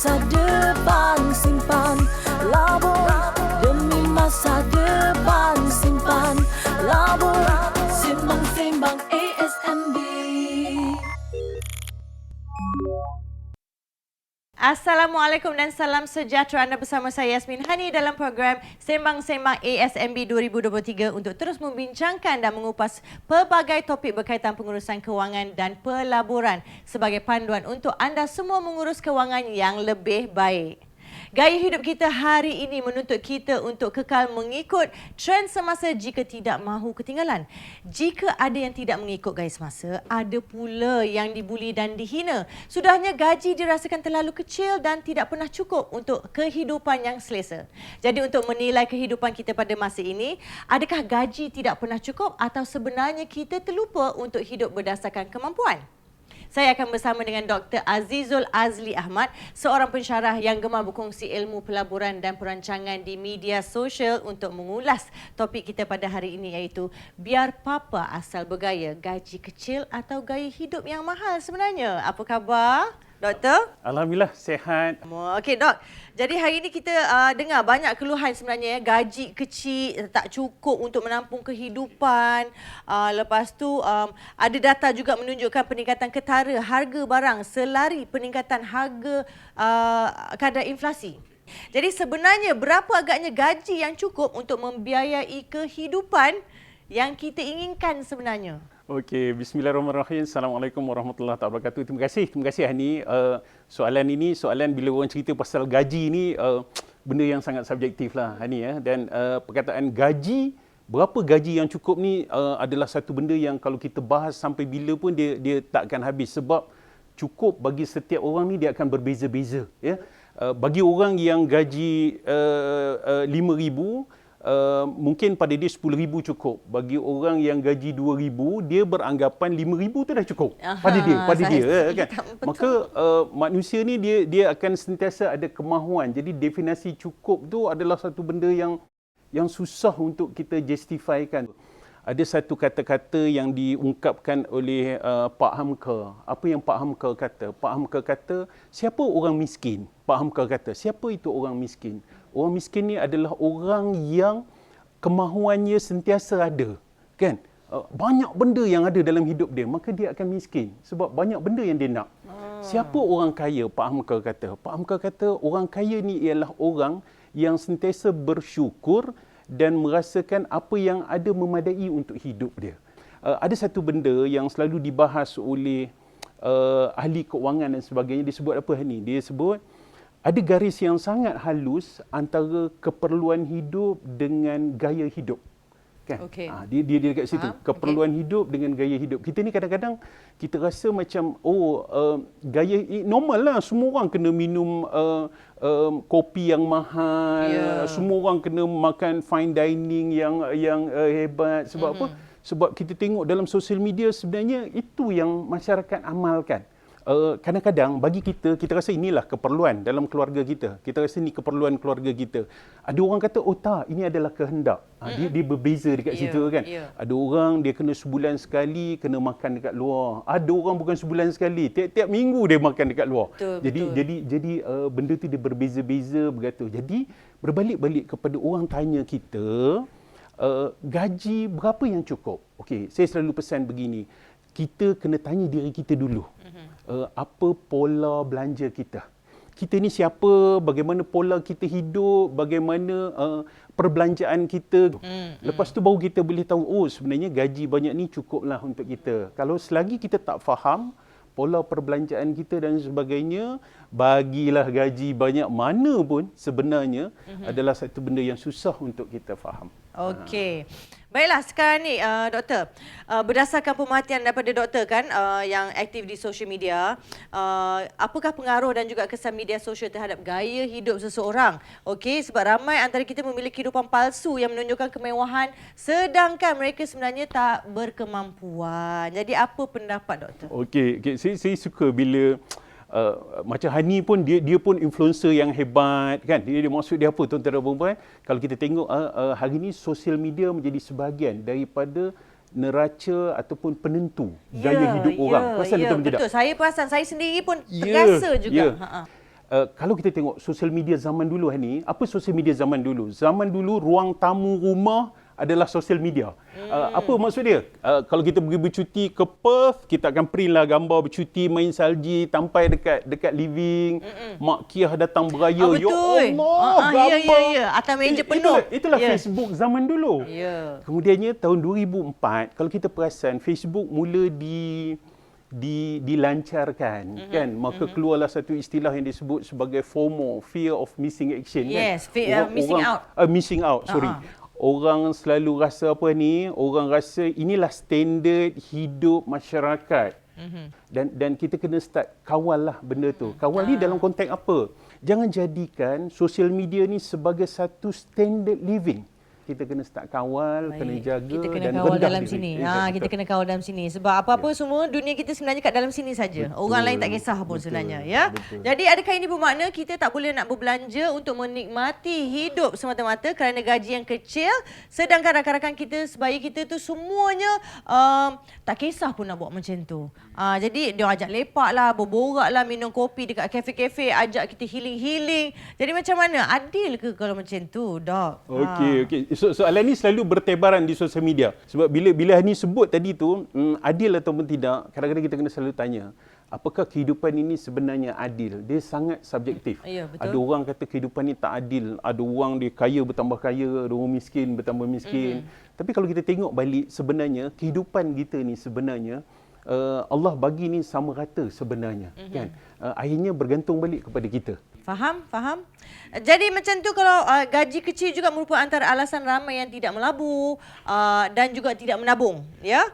masa depan, simpan labur demi masa depan, simpan labur, sembang-sembang ASMB. Assalamualaikum dan salam sejahtera. Anda bersama saya Yasmin Hani dalam program Sembang-Sembang ASMB 2023 untuk terus membincangkan dan mengupas pelbagai topik berkaitan pengurusan kewangan dan pelaburan sebagai panduan untuk anda semua mengurus kewangan yang lebih baik. Gaya hidup kita hari ini menuntut kita untuk kekal mengikut trend semasa jika tidak mahu ketinggalan. Jika ada yang tidak mengikut gaya semasa, ada pula yang dibuli dan dihina. Sudahnya gaji dirasakan terlalu kecil dan tidak pernah cukup untuk kehidupan yang selesa. Jadi untuk menilai kehidupan kita pada masa ini, adakah gaji tidak pernah cukup atau sebenarnya kita terlupa untuk hidup berdasarkan kemampuan? Saya akan bersama dengan Dr. Azizul Azli Ahmad, seorang pensyarah yang gemar berkongsi ilmu pelaburan dan perancangan di media sosial untuk mengulas topik kita pada hari ini, iaitu biar papa asal bergaya, gaji kecil atau gaya hidup yang mahal sebenarnya. Apa khabar, Doktor? Alhamdulillah, sihat. Okey, Dok. Jadi hari ini kita dengar banyak keluhan sebenarnya, gaji kecil, tak cukup untuk menampung kehidupan. Lepas tu ada data juga menunjukkan peningkatan ketara harga barang selari peningkatan harga kadar inflasi. Jadi sebenarnya berapa agaknya gaji yang cukup untuk membiayai kehidupan yang kita inginkan sebenarnya? Okey, bismillahirrahmanirrahim. Assalamualaikum warahmatullahi wabarakatuh. Terima kasih Hani. Soalan ini, soalan bila orang cerita pasal gaji ni, benda yang sangat subjektif lah Hani ya. Dan perkataan gaji, berapa gaji yang cukup ni adalah satu benda yang kalau kita bahas sampai bila pun dia tak akan habis. Sebab cukup bagi setiap orang ni dia akan berbeza-beza ya. Bagi orang yang gaji 5,000, mungkin pada dia 10,000 cukup. Bagi orang yang gaji 2,000, dia beranggapan 5,000 tu dah cukup. Pada dia kan. Maka manusia ni dia akan sentiasa ada kemahuan. Jadi definisi cukup tu adalah satu benda yang susah untuk kita justifykan. Ada satu kata-kata yang diungkapkan oleh Pak Hamka. Apa yang Pak Hamka kata? Pak Hamka kata, siapa orang miskin? Pak Hamka kata, siapa itu orang miskin? Orang miskin ni adalah orang yang kemahuannya sentiasa ada. Kan? Banyak benda yang ada dalam hidup dia, maka dia akan miskin. Sebab banyak benda yang dia nak. Siapa orang kaya? Pak Hamka kata. Pak Hamka kata, orang kaya ni ialah orang yang sentiasa bersyukur dan merasakan apa yang ada memadai untuk hidup dia. Ada satu benda yang selalu dibahas oleh ahli keuangan dan sebagainya. Dia sebut apa ni? Dia sebut ada garis yang sangat halus antara keperluan hidup dengan gaya hidup. Kan? Okay. Dia dekat situ. Keperluan hidup dengan gaya hidup. Kita ni kadang-kadang kita rasa macam gaya normal lah, semua orang kena minum kopi yang mahal, semua orang kena makan fine dining yang hebat. Sebab apa? Sebab kita tengok dalam sosial media sebenarnya itu yang masyarakat amalkan. Kadang-kadang bagi kita rasa inilah keperluan dalam keluarga kita. Kita rasa ini keperluan keluarga kita. Ada orang kata, oh tak, ini adalah kehendak. Dia berbeza dekat situ kan. Ada orang dia kena sebulan sekali kena makan dekat luar. Ada orang bukan sebulan sekali, tiap-tiap minggu dia makan dekat luar. Jadi benda tu dia berbeza-beza begitu. Jadi berbalik-balik kepada orang tanya kita, gaji berapa yang cukup? Okey, saya selalu pesan begini. Kita kena tanya diri kita dulu. Apa pola belanja kita? Kita ni siapa? Bagaimana pola kita hidup? Bagaimana perbelanjaan kita? Lepas tu baru kita boleh tahu, oh sebenarnya gaji banyak ni cukuplah untuk kita. Kalau selagi kita tak faham pola perbelanjaan kita dan sebagainya, bagilah gaji banyak mana pun sebenarnya adalah satu benda yang susah untuk kita faham. Okey. Baiklah, sekarang ni Doktor, berdasarkan pemerhatian daripada Doktor kan yang aktif di social media, apakah pengaruh dan juga kesan media sosial terhadap gaya hidup seseorang? Okey, sebab ramai antara kita memiliki kehidupan palsu yang menunjukkan kemewahan sedangkan mereka sebenarnya tak berkemampuan. Jadi apa pendapat Doktor? Okey, saya suka bila macam Hani pun dia pun influencer yang hebat kan. Dia maksud dia apa tuan-tuan dan puan-puan? Kalau kita tengok hari ini sosial media menjadi sebahagian daripada neraca ataupun penentu gaya hidup orang. Perasan itu tidak? Betul. Saya perasan, saya sendiri pun terasa juga. kalau kita tengok sosial media zaman dulu ni, apa sosial media zaman dulu? Zaman dulu ruang tamu rumah adalah sosial media. Apa maksud dia? Kalau kita pergi bercuti ke Perth, kita akan print lah gambar bercuti main salji sampai dekat living. Mak Kiah datang beraya. Ya betul. Allah, gambar. Ya. Atas meja penuh. Itulah Facebook zaman dulu. Ya. Kemudiannya tahun 2004, kalau kita perasan Facebook mula dilancarkan, kan, maka keluarlah satu istilah yang disebut sebagai FOMO, fear of missing action. Yes, kan? Missing out, sorry. Orang selalu rasa apa ni? Orang rasa inilah standard hidup masyarakat. Dan kita kena start kawal lah benda tu. Kawal ni dalam konteks apa? Jangan jadikan social media ni sebagai satu standard living. Kita kena start kawal, kena jaga kita kena dan kawal rendah dalam diri. sini. Kita kena kawal dalam sini. Sebab apa-apa semua dunia kita sebenarnya kat dalam sini saja. Orang lain tak kisah pun sebenarnya, ya. Betul. Jadi adakah ini bermakna kita tak boleh nak berbelanja untuk menikmati hidup semata-mata kerana gaji yang kecil, sedangkan rakan-rakan kita sebaya kita tu semuanya tak kisah pun nak buat macam tu. Jadi dia ajak lepak lah, berborak lah, minum kopi dekat kafe-kafe, ajak kita healing-healing. Jadi macam mana? Adil ke kalau macam tu, Dok? Okey. Soalan ni selalu bertebaran di sosial media. Sebab bila Hani sebut tadi tu, adil ataupun tidak, kadang-kadang kita kena selalu tanya, apakah kehidupan ini sebenarnya adil? Dia sangat subjektif. Ya, betul. Ada orang kata kehidupan ni tak adil. Ada orang dia kaya bertambah kaya, ada orang miskin bertambah miskin. Tapi kalau kita tengok balik, sebenarnya kehidupan kita ni sebenarnya Allah bagi ni sama rata sebenarnya. Kan? Akhirnya bergantung balik kepada kita. Faham? Jadi macam tu kalau gaji kecil juga merupakan antara alasan ramai yang tidak melabur dan juga tidak menabung, ya.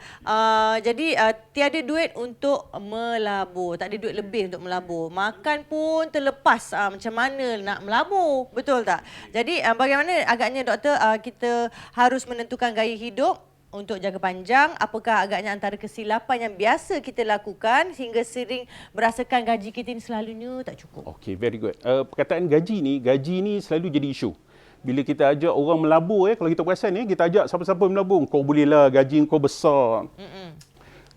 Jadi tiada duit untuk melabur, tak ada duit lebih untuk melabur. Makan pun terlepas, macam mana nak melabur, betul tak? Jadi bagaimana agaknya doktor kita harus menentukan gaya hidup untuk jangka panjang? Apakah agaknya antara kesilapan yang biasa kita lakukan sehingga sering merasakan gaji kita ni selalunya tak cukup? Okey, very good. Perkataan gaji ni selalu jadi isu. Bila kita ajak orang melabur, kalau kita perasan, kita ajak siapa-siapa melabur, kau bolehlah, gaji kau besar.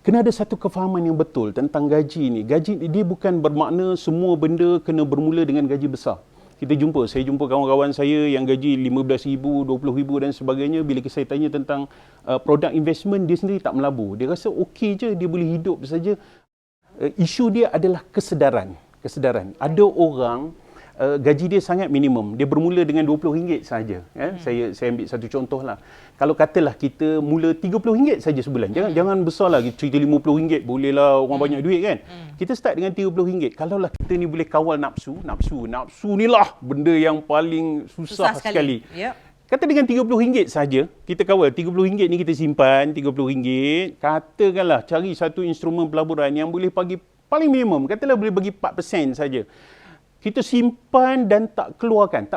Kena ada satu kefahaman yang betul tentang gaji ni. Gaji dia bukan bermakna semua benda kena bermula dengan gaji besar. Saya jumpa kawan-kawan saya yang gaji RM15,000, RM20,000 dan sebagainya. Bila saya tanya tentang produk investment, dia sendiri tak melabur. Dia rasa okey je, dia boleh hidup saja. Isu dia adalah kesedaran. Ada orang gaji dia sangat minimum. Dia bermula dengan RM20 saja. Saya ambil satu contoh lah. Kalau katalah kita mula RM30 saja sebulan. Jangan besar lah, cerita RM50 bolehlah, orang banyak duit kan. Kita start dengan RM30. Kalaulah kita ni boleh kawal nafsu ni lah benda yang paling susah sekali. Yep. Kata dengan RM30 saja, kita kawal RM30 ni, kita simpan RM30. Katakanlah cari satu instrumen pelaburan yang boleh bagi paling minimum, katalah boleh bagi 4% saja. Kita simpan dan tak keluarkan.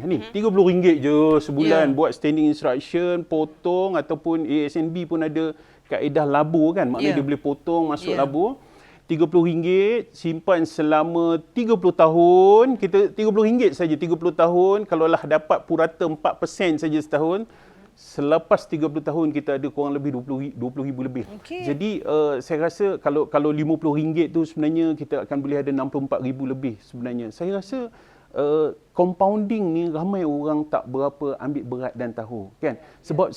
Ni RM30 je sebulan, buat standing instruction, potong, ataupun ASNB pun ada kaedah labur kan. Maknanya dia boleh potong masuk labur. RM30, simpan selama 30 tahun. Kita RM30 saja 30 tahun. Kalaulah dapat purata 4% saja setahun, selepas 30 tahun kita ada kurang lebih RM20,000 lebih. Jadi saya rasa kalau RM50 tu sebenarnya kita akan boleh ada RM64,000 lebih sebenarnya. Saya rasa compounding ni ramai orang tak berapa ambil berat dan tahu, kan? Sebab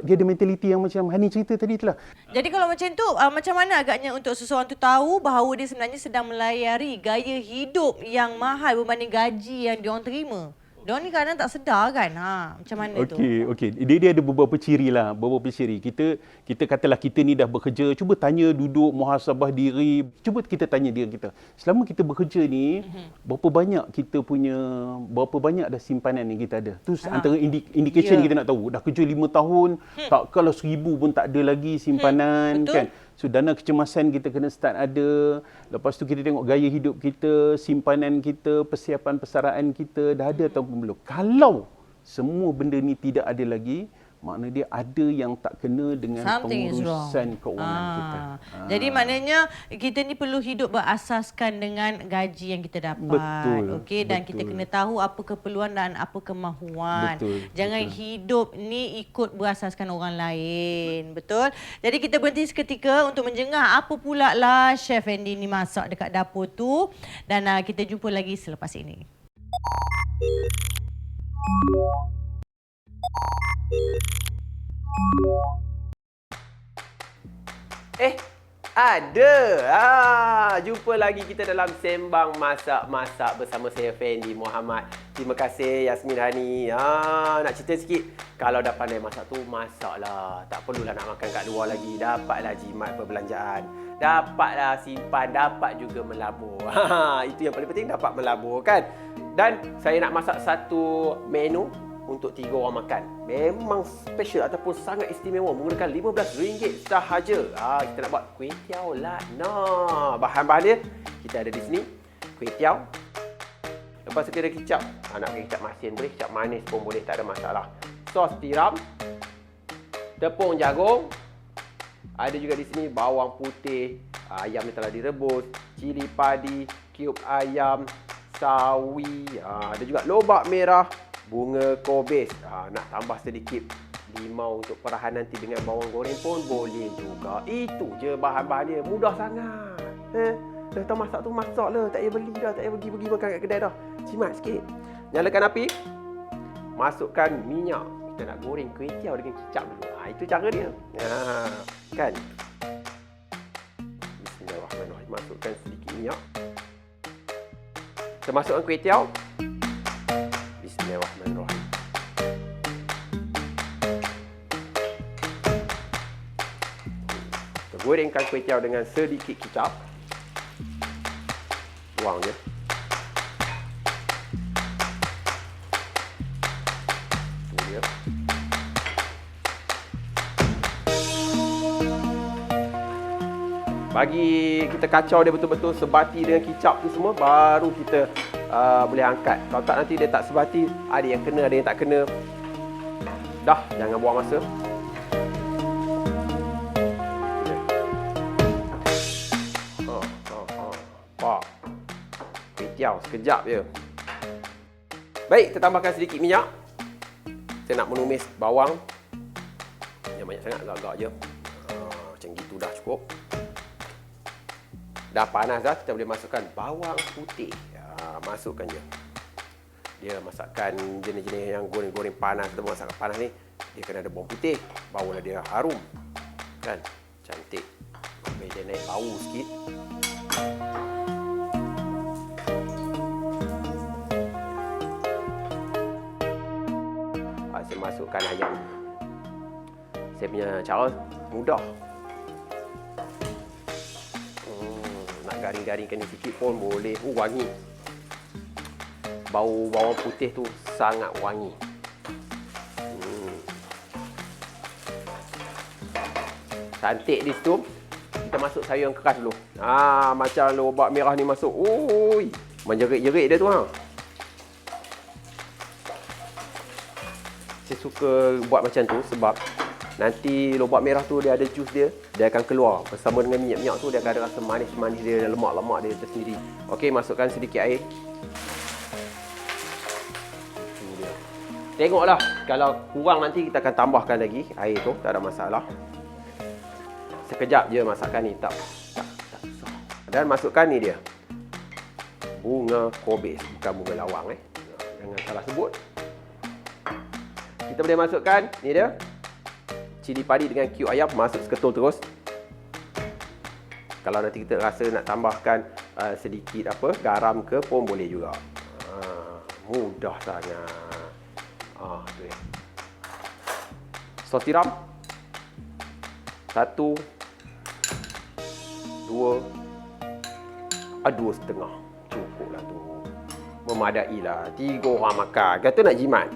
dia ada mentaliti yang macam Hani cerita tadi itulah. Jadi kalau macam tu, macam mana agaknya untuk seseorang tu tahu bahawa dia sebenarnya sedang melayari gaya hidup yang mahal berbanding gaji yang diorang terima? Diorang ni kadang tak sedar kan, macam mana tu? Okey. Dia ada beberapa ciri lah, Kita katalah kita ni dah bekerja, cuba tanya, duduk muhasabah diri, cuba kita tanya diri kita. Selama kita bekerja ni, berapa banyak dah simpanan yang kita ada? Tu antara indication kita nak tahu. Dah kerja 5 tahun, tak kalau 1,000 pun tak ada lagi simpanan, kan? So dana kecemasan kita kena start ada. Lepas tu kita tengok gaya hidup kita, simpanan kita, persiapan persaraan kita dah ada ataupun belum. Kalau semua benda ni tidak ada lagi, makna dia ada yang tak kena dengan Something is wrong. pengurusan keuangan kita. Jadi maknanya kita ni perlu hidup berasaskan dengan gaji yang kita dapat. Betul, Okey, dan betul. kita kena tahu apa keperluan dan apa kemahuan. Betul, Jangan hidup ni ikut berasaskan orang lain. Betul? Jadi kita berhenti seketika untuk menjengah apa pula lah Chef Andy ni masak dekat dapur tu. Dan kita jumpa lagi selepas ini. Ada. Jumpa lagi kita dalam Sembang Masak-Masak bersama saya Fendi Muhammad. Terima kasih Yasmin Hani. Nak cerita sikit. Kalau dah pandai masak tu, masaklah. Tak perlulah nak makan kat luar lagi. Dapatlah jimat perbelanjaan. Dapatlah simpan. Dapat juga melabur. Itu yang paling penting, dapat melabur kan. Dan saya nak masak satu menu untuk 3 orang makan. Memang special ataupun sangat istimewa, menggunakan RM15 sahaja. Kita nak buat kuih tiaw lah. Nah, bahan-bahan dia kita ada di sini. Kuih tiaw. Lepas tu kita ada kicap. Nak pakai kicap masin boleh, kicap manis pun boleh, tak ada masalah. Sos tiram. Tepung jagung. Ada juga di sini bawang putih, ayam yang telah direbus, cili padi, cube ayam, sawi. Ada juga lobak merah, bunga kobis. Nak tambah sedikit limau untuk perahan nanti dengan bawang goreng pun boleh juga. Itu je bahan-bahan dia. Mudah sangat. Dah tahu masak tu, masak lah. Tak payah beli dah. Tak payah pergi makan kat kedai dah. Jimat sikit. Nyalakan api. Masukkan minyak. Kita nak goreng kuih tiaw dengan kicap dulu. Itu cara dia. Kan? Bismillahirrahmanirrahim. Masukkan sedikit minyak. Kita masukkan kuih tiaw. Bismillahirrahmanirrahim. Kita gorengkan kuih tiaw dengan sedikit kicap. Tuang je. Itu dia. Bagi kita kacau dia betul-betul sebati dengan kicap tu semua, baru kita boleh angkat. Kalau tak nanti dia tak sebati, ada yang kena, ada yang tak kena. Dah, jangan buang masa. Pak. Kuih tiaw sekejap je. Baik, kita tambahkan sedikit minyak. Saya nak menumis bawang. Yang banyak sangat, agak-agak je. Macam gitu dah cukup. Dah panas dah, kita boleh masukkan bawang putih. Masukkan je. Dia masakan jenis-jenis yang goreng-goreng panas atau masakan panas ni, dia kena ada bawang putih, barulah dia harum. Kan? Cantik. Sampai dia naik bau sikit. Saya masukkan ayam. Saya punya cara mudah. Nak garing-garingkan ni sikit pun boleh. Wangi. Bau bawang putih tu sangat wangi. Cantik di situ. Kita masuk sayur yang keras dulu. Macam lobak merah ni masuk. Ui, menjerit-jerit dia tu Saya suka buat macam tu sebab nanti lobak merah tu dia ada jus dia akan keluar bersama dengan minyak-minyak tu, dia akan ada rasa manis-manis dia, lemak-lemak dia tersendiri. Okey, masukkan sedikit air. Tengoklah, kalau kurang nanti kita akan tambahkan lagi air tu, tak ada masalah. Sekejap je masakan ni, tak susah. Dan masukkan ni dia. Bunga kobis, bukan bunga lawang Jangan salah sebut. Kita boleh masukkan ni dia. Cili padi dengan cube ayam, masuk seketul terus. Kalau nanti kita rasa nak tambahkan sedikit garam ke pun boleh juga. Mudah sangat. Tu ya. Sos tiram. 1, 2, 2,5. Cukuplah tu. Memadailah. 3 orang makan. Kata nak jimat.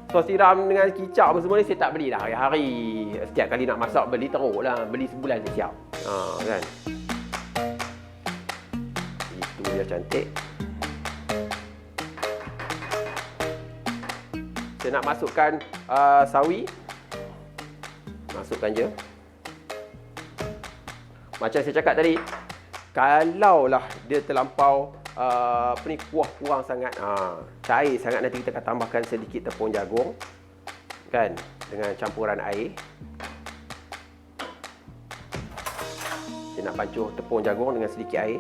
Sos tiram dengan kicap apa semua ni saya tak beli dah hari-hari. Setiap kali nak masak beli teruk lah. Beli sebulan je siap. Kan? Itu dia cantik. Saya nak masukkan sawi. Masukkan je. Macam saya cakap tadi, kalaulah dia terlampau kuah kurang sangat, cair sangat, nanti kita akan tambahkan sedikit tepung jagung kan, dengan campuran air. Saya nak bancuh tepung jagung dengan sedikit air.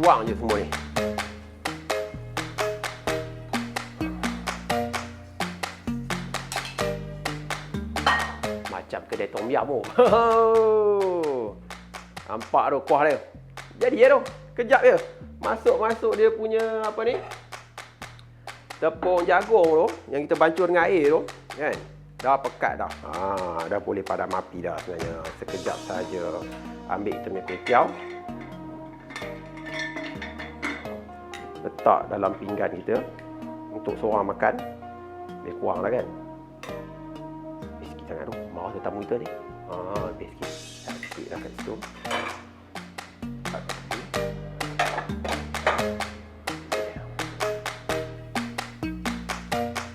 Tuang je semua ni. Macam kedai tom yum tu. Nampak tu kuah dia. Jadi ya tu. Kejap je. Masuk dia punya apa ni? Tepung jagung tu yang kita bancur dengan air tu, kan? Dah pekat dah. Dah boleh padam api dah sebenarnya. Sekejap saja. Ambil kita punya kuih tiaw. Letak dalam pinggan kita untuk seorang makan. Lebih kurang lah kan. Lebih sikit sangat tu. Marah tetamu kita ni. Lebih sikit. Sikit dah kat situ.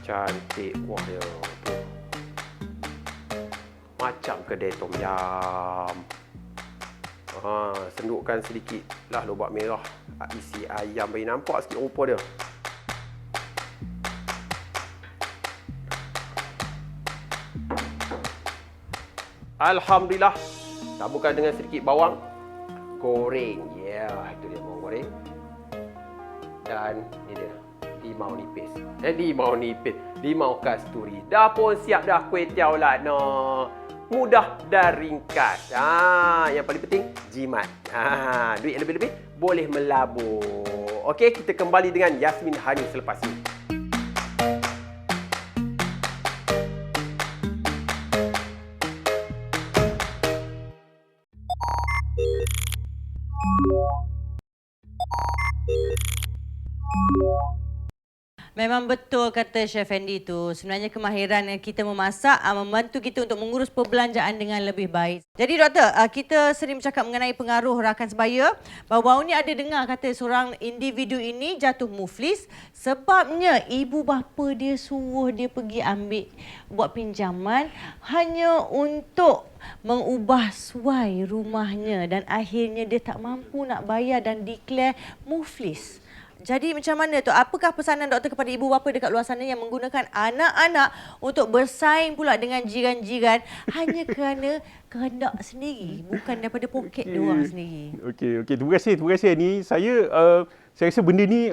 Cantik kuah dia tu. Macam kedai tom yum. Sendukkan sedikit lah lobak merah, isi ayam, bagi nampak sikit rupa dia. Alhamdulillah. Taburkan dengan sedikit bawang goreng. Itu dia bawang goreng. Dan ni dia, limau nipis. Limau kasturi. Dah pun siap dah kuih tiaw lah. Mudah dan ringkas. Yang paling penting, jimat. Duit yang lebih-lebih boleh melabur. Okey, kita kembali dengan Yasmin Hani selepas ini. Memang betul kata Chef Andy tu. Sebenarnya kemahiran kita memasak membantu kita untuk mengurus perbelanjaan dengan lebih baik. Jadi doktor, kita sering bercakap mengenai pengaruh rakan sebaya. Baru-baru ni ada dengar kata seorang individu ini jatuh muflis sebabnya ibu bapa dia suruh dia pergi ambil buat pinjaman hanya untuk mengubah suai rumahnya dan akhirnya dia tak mampu nak bayar dan declare muflis. Jadi macam mana tu? Apakah pesanan doktor kepada ibu bapa dekat luar sana yang menggunakan anak-anak untuk bersaing pula dengan jiran-jiran hanya kerana kehendak sendiri, bukan daripada poket diorang sendiri? Okey. Terima kasih Ani. Saya rasa benda ni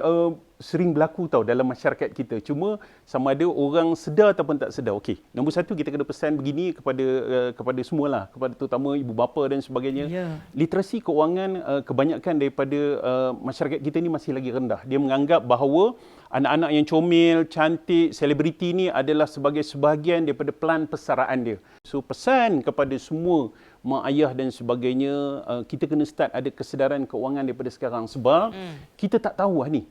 sering berlaku tau dalam masyarakat kita. Cuma sama ada orang sedar ataupun tak sedar. Okey, nombor satu kita kena pesan begini kepada semualah, kepada terutama ibu bapa dan sebagainya. Literasi keuangan kebanyakan daripada masyarakat kita ni masih lagi rendah. Dia menganggap bahawa anak-anak yang comel, cantik, selebriti ni adalah sebagai sebahagian daripada pelan persaraan dia. So pesan kepada semua mak ayah dan sebagainya, kita kena start ada kesedaran keuangan daripada sekarang sebab kita tak tahu ni.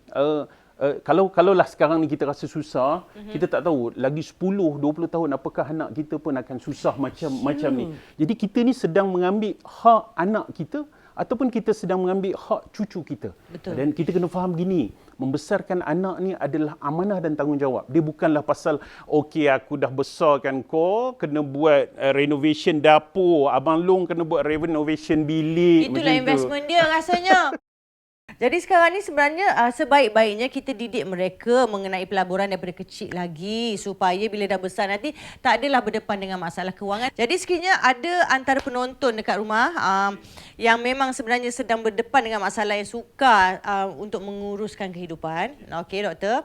Kalaulah sekarang ni kita rasa susah, kita tak tahu lagi 10-20 tahun apakah anak kita pun akan susah macam ni. Jadi kita ni sedang mengambil hak anak kita ataupun kita sedang mengambil hak cucu kita. Betul. Dan kita kena faham gini, membesarkan anak ni adalah amanah dan tanggungjawab. Dia bukanlah pasal okey aku dah besarkan kau kena buat renovation dapur, abang long kena buat renovation bilik. Itulah investment dia rasanya. Jadi sekarang ni sebenarnya sebaik-baiknya kita didik mereka mengenai pelaburan daripada kecil lagi supaya bila dah besar nanti tak adalah berdepan dengan masalah kewangan. Jadi sekiranya ada antara penonton dekat rumah yang memang sebenarnya sedang berdepan dengan masalah yang sukar untuk menguruskan kehidupan. Okey doktor.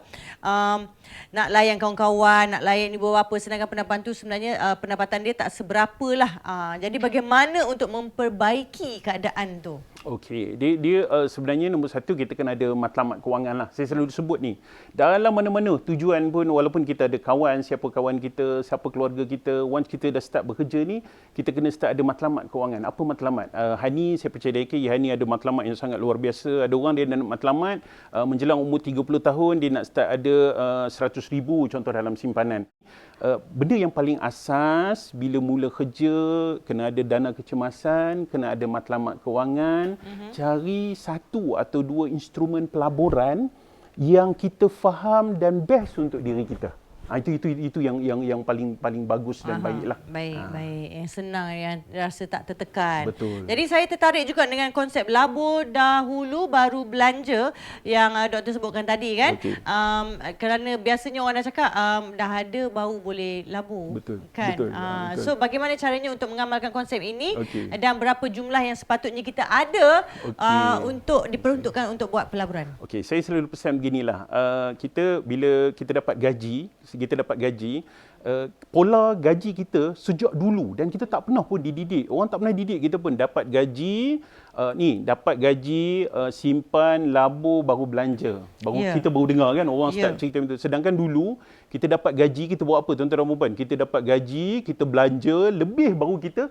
Nak layan kawan-kawan, nak layan ibu bapa sedangkan pendapatan tu sebenarnya pendapatan dia tak seberapa lah. Jadi bagaimana untuk memperbaiki keadaan tu? Okey, dia sebenarnya nombor satu kita kena ada matlamat kewangan lah. Saya selalu sebut ni. Dalam mana-mana tujuan pun, walaupun kita ada kawan, siapa kawan kita, siapa keluarga kita, once kita dah start bekerja ni, kita kena start ada matlamat kewangan. Apa matlamat? Hani, saya percaya Hani ada matlamat yang sangat luar biasa. Ada orang dia nak matlamat menjelang umur 30 tahun dia nak start ada 100,000 contoh dalam simpanan. Benda yang paling asas bila mula kerja, kena ada dana kecemasan, kena ada matlamat kewangan, cari satu atau dua instrumen pelaburan yang kita faham dan best untuk diri kita. Itu yang paling bagus dan baiklah. Baik. Yang senang, yang rasa tak tertekan. Betul. Jadi saya tertarik juga dengan konsep labur dahulu baru belanja yang doktor sebutkan tadi kan. Okey. Kerana biasanya orang dah cakap dah ada baru boleh labur. Betul. Kan? Betul. Betul. So bagaimana caranya untuk mengamalkan konsep ini Okey. dan berapa jumlah yang sepatutnya kita ada Okey. untuk diperuntukkan untuk buat pelaburan? Okey, saya selalu pesan beginilah. Kita bila kita dapat gaji, pola gaji kita sejak dulu dan kita tak pernah pun dididik. Orang tak pernah didik kita pun dapat gaji simpan, labur, baru belanja. Kita baru dengar kan orang start cerita itu. Sedangkan dulu kita dapat gaji, kita buat apa tuan-tuan dan puan? Kita dapat gaji, kita belanja lebih baru kita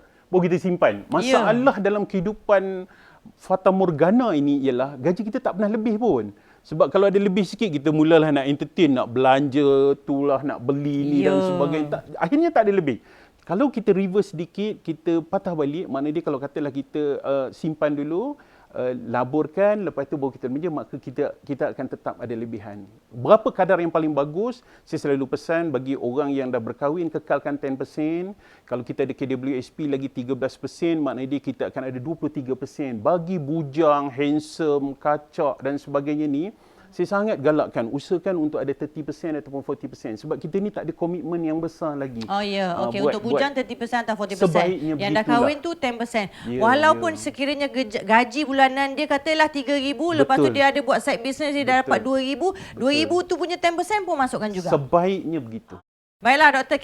simpan. Masalah dalam kehidupan fata morgana ini ialah gaji kita tak pernah lebih pun. Sebab kalau ada lebih sikit, kita mulalah nak entertain, nak belanja, itulah nak beli ni dan sebagainya. Akhirnya tak ada lebih. Kalau kita reverse sedikit, kita patah balik, maknanya dia kalau katalah kita simpan dulu, laburkan, lepas tu baru kita belanja, maka kita akan tetap ada lebihan. Berapa kadar yang paling bagus? Saya selalu pesan bagi orang yang dah berkahwin, kekalkan 10%. Kalau kita ada KWSP lagi 13%, maknanya kita akan ada 23%. Bagi bujang, handsome, kacak dan sebagainya ni, saya sangat galakkan, usahakan untuk ada 30% ataupun 40%. Sebab kita ni tak ada komitmen yang besar lagi. Oh ya, okey. Untuk bujang 30% atau 40%. Sebaiknya yang dah kahwin tu 10%. Walaupun sekiranya gaji bulanan dia katalah 3,000, lepas tu dia ada buat side business, dia dah dapat 2,000. 2,000 tu punya 10% pun masukkan juga. Sebaiknya begitu. Baiklah doktor,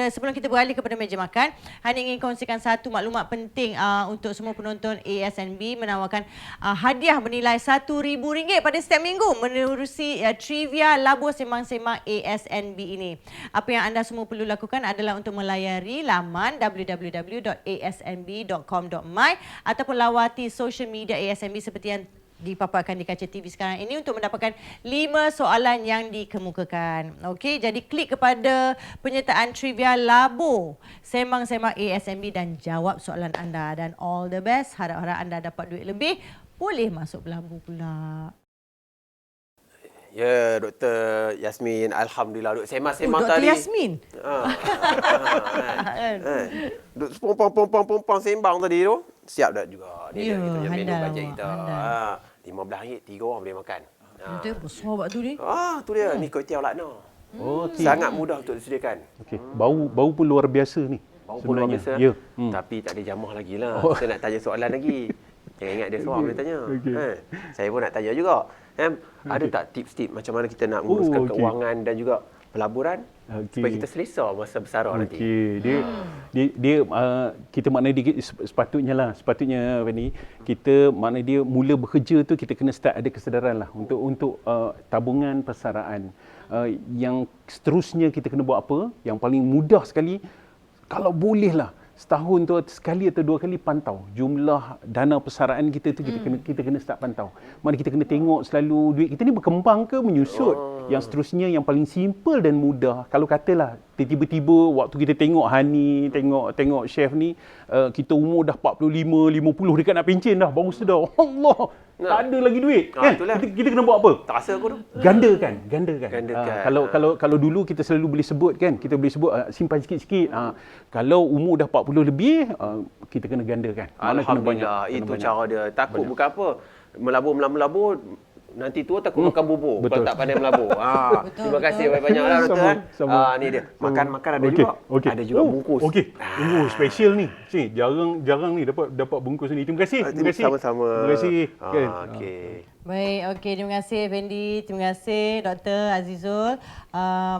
sebelum kita beralih kepada meja makan, Hani ingin kongsikan satu maklumat penting untuk semua penonton ASNB, menawarkan hadiah bernilai RM1,000 pada setiap minggu menerusi trivia labur sembang-sembang ASNB ini. Apa yang anda semua perlu lakukan adalah untuk melayari laman www.asnb.com.my ataupun lawati social media ASNB seperti yang dipaparkan di kaca TV sekarang ini untuk mendapatkan 5 soalan yang dikemukakan. Okey, jadi klik kepada penyertaan trivia labur sembang-sembang ASNB dan jawab soalan anda. Dan all the best, harap-harap anda dapat duit lebih, boleh masuk pelabur pula. Ya, Dr. Yasmin. Alhamdulillah. Duk sembang-sembang tadi. Dr. Yasmin? Perempuan sembang tadi tu. Siap dah juga. Ni Ya, kita punya menu handal bajet awak, kita. RM15, 3 orang boleh makan. Itu besar buat tu ni. Tu dia. Ni kuih tiaw lakna. Okey. Sangat mudah untuk disediakan. Okey. Bau pun luar biasa ni. Bau pun luar biasa. Ya. Tapi tak ada jamah lagi lah. Saya nak tanya soalan lagi. Jangan ingat dia seorang boleh tanya. Saya pun nak tanya juga. Ada tak tips-tips macam mana kita nak menguruskan keuangan dan juga pelaburan supaya kita selesa masa bersara nanti? Dia kita maknanya sepatutnya ni kita maknanya dia mula bekerja tu kita kena start ada kesedaran lah untuk tabungan persaraan. Yang seterusnya kita kena buat apa? Yang paling mudah sekali, kalau boleh lah setahun tu sekali atau 2 kali pantau jumlah dana persaraan kita tu, kita kena start pantau. Mana kita kena tengok selalu duit kita ni berkembang ke menyusut. Yang seterusnya yang paling simple dan mudah, kalau katalah tiba-tiba waktu kita tengok Hani, tengok chef ni, kita umur dah 45, 50 dekat nak pencen dah, baru sedar Allah, tak ada lagi duit. Kan? Kita kena buat apa? Tak rasa aku tu. Gandakan. Kalau dulu kita selalu boleh sebut kan, kita boleh sebut simpan sikit-sikit. Kalau umur dah 40 lebih, kita kena gandakan. Alhamdulillah, itu cara dia. Takut bukan apa. Melabur nanti tua takut makan bubur. Betul. Kalau tak pandai melabur. Terima kasih banyak-banyaklah doktor. Ni dia. Makan ada juga. Ada juga bungkus. Okey. Special ni. Jarang ni dapat bungkus ni. Terima kasih. Sama-sama. Terima kasih. Okey. Baik, okey. Terima kasih Fendi. Terima kasih Dr. Azizul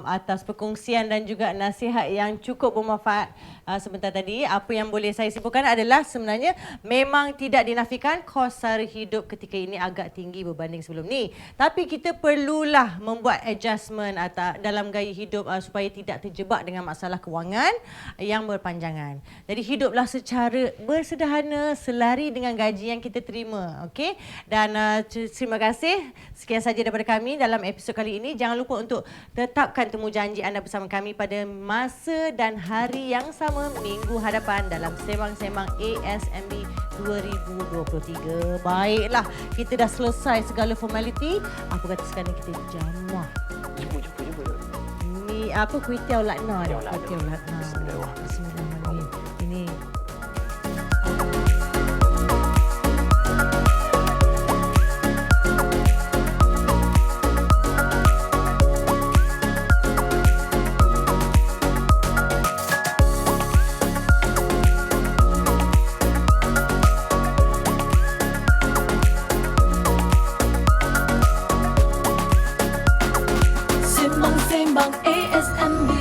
atas perkongsian dan juga nasihat yang cukup bermanfaat sebentar tadi. Apa yang boleh saya simpulkan adalah sebenarnya memang tidak dinafikan kos sara hidup ketika ini agak tinggi berbanding sebelum ni. Tapi kita perlulah membuat adjustment atau dalam gaya hidup supaya tidak terjebak dengan masalah kewangan yang berpanjangan. Jadi hiduplah secara bersederhana selari dengan gaji yang kita terima. Okey? Dan terima kasih. Sekian saja daripada kami dalam episod kali ini. Jangan lupa untuk tetapkan temu janji anda bersama kami pada masa dan hari yang sama minggu hadapan dalam Sembang-Sembang ASMB 2023. Baiklah, kita dah selesai segala formaliti. Apa kata sekarang kita jamuah. Jumpa. Ni apa kuih tiaw lakna ni? Kuih tiaw lakna. Bismillahirrahmanirrahim. Bismillahirrahmanirrahim. Ini Simbang Simbang ASMB